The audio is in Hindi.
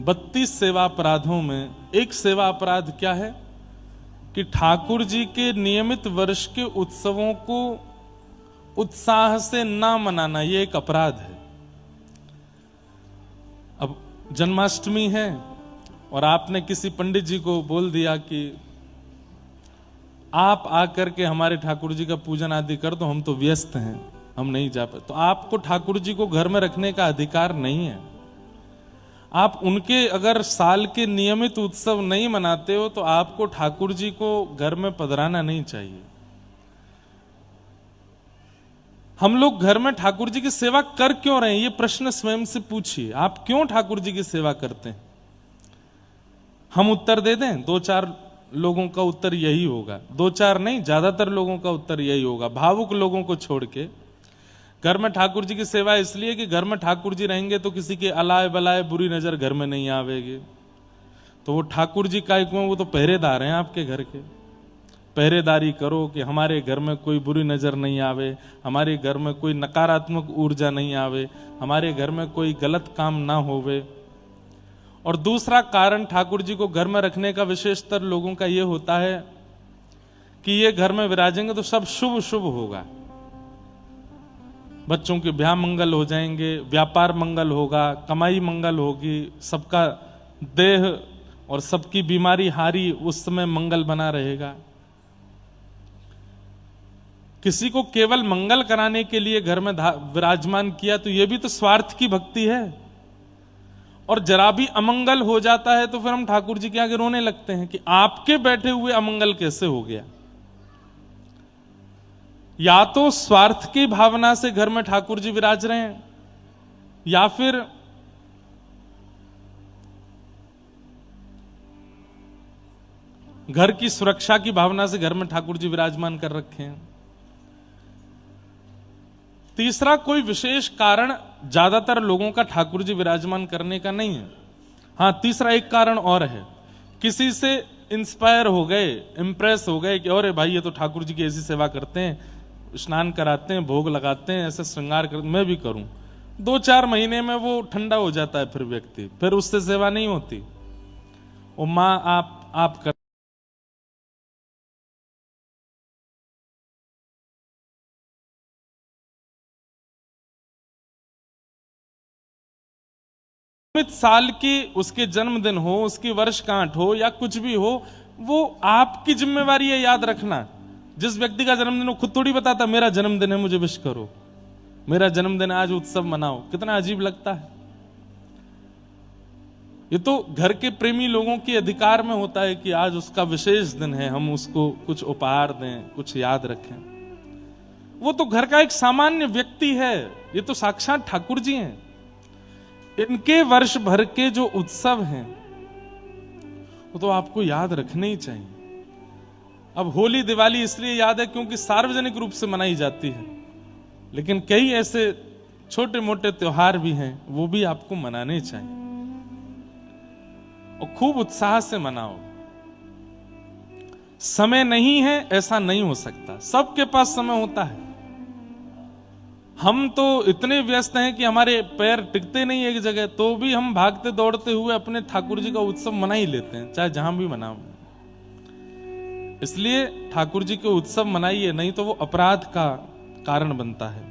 32 सेवा अपराधों में एक सेवा अपराध क्या है कि ठाकुर जी के नियमित वर्ष के उत्सवों को उत्साह से ना मनाना, ये एक अपराध है। अब जन्माष्टमी है और आपने किसी पंडित जी को बोल दिया कि आप आकर के हमारे ठाकुर जी का पूजन आदि कर दो, हम तो व्यस्त हैं, हम नहीं जा पाए, तो आपको ठाकुर जी को घर में रखने का अधिकार नहीं है। आप उनके अगर साल के नियमित उत्सव नहीं मनाते हो तो आपको ठाकुर जी को घर में पधराना नहीं चाहिए। हम लोग घर में ठाकुर जी की सेवा कर क्यों रहे हैं, ये प्रश्न स्वयं से पूछिए। आप क्यों ठाकुर जी की सेवा करते हैं? हम उत्तर दे दें? 2-4 लोगों का उत्तर यही होगा, 2-4 नहीं, ज्यादातर लोगों का उत्तर यही होगा, भावुक लोगों को छोड़ के। घर में ठाकुर जी की सेवा इसलिए कि घर में ठाकुर जी रहेंगे तो किसी के अलाए बलाए बुरी नजर घर में नहीं आवेगी। तो वो ठाकुर जी का क्यों, वो तो पहरेदार हैं आपके घर के। पहरेदारी करो कि हमारे घर में कोई बुरी नजर नहीं आवे, हमारे घर में कोई नकारात्मक ऊर्जा नहीं आवे, हमारे घर में कोई गलत काम ना होवे। और दूसरा कारण ठाकुर जी को घर में रखने का विशेषतर लोगों का ये होता है कि ये घर में विराजेंगे तो सब शुभ शुभ होगा, बच्चों के ब्याह मंगल हो जाएंगे, व्यापार मंगल होगा, कमाई मंगल होगी, सबका देह और सबकी बीमारी हारी उस समय मंगल बना रहेगा। किसी को केवल मंगल कराने के लिए घर में विराजमान किया तो यह भी तो स्वार्थ की भक्ति है। और जरा भी अमंगल हो जाता है तो फिर हम ठाकुर जी के आगे रोने लगते हैं कि आपके बैठे हुए अमंगल कैसे हो गया। या तो स्वार्थ की भावना से घर में ठाकुर जी विराज रहे हैं, या फिर घर की सुरक्षा की भावना से घर में ठाकुर जी विराजमान कर रखे हैं। तीसरा कोई विशेष कारण ज्यादातर लोगों का ठाकुर जी विराजमान करने का नहीं है। हां, तीसरा एक कारण और है, किसी से इंस्पायर हो गए, इंप्रेस हो गए कि अरे भाई ये तो ठाकुर जी की ऐसी सेवा करते हैं, स्नान कराते हैं, भोग लगाते हैं, ऐसे श्रृंगार करते, मैं भी करूं। 2-4 महीने में वो ठंडा हो जाता है, फिर व्यक्ति, फिर उससे सेवा नहीं होती। वो मां आप कर साल की उसके जन्मदिन हो, उसकी वर्षगांठ हो या कुछ भी हो, वो आपकी जिम्मेवारी है याद रखना। जिस व्यक्ति का जन्मदिन हो खुद थोड़ी बताता मेरा जन्मदिन है मुझे विश करो, मेरा जन्मदिन आज उत्सव मनाओ। कितना अजीब लगता है। ये तो घर के प्रेमी लोगों के अधिकार में होता है कि आज उसका विशेष दिन है, हम उसको कुछ उपहार दें, कुछ याद रखें। वो तो घर का एक सामान्य व्यक्ति है, ये तो साक्षात ठाकुर जी हैं। इनके वर्ष भर के जो उत्सव हैं वो तो आपको याद रखने ही चाहिए। अब होली दिवाली इसलिए याद है क्योंकि सार्वजनिक रूप से मनाई जाती है, लेकिन कई ऐसे छोटे मोटे त्योहार भी हैं, वो भी आपको मनाने चाहिए और खूब उत्साह से मनाओ। समय नहीं है ऐसा नहीं हो सकता, सबके पास समय होता है। हम तो इतने व्यस्त हैं कि हमारे पैर टिकते नहीं एक जगह, तो भी हम भागते दौड़ते हुए अपने ठाकुर जी का उत्सव मना ही लेते हैं, चाहे जहां भी मनाओ। इसलिए ठाकुर जी के उत्सव मनाइए, नहीं तो वो अपराध का कारण बनता है।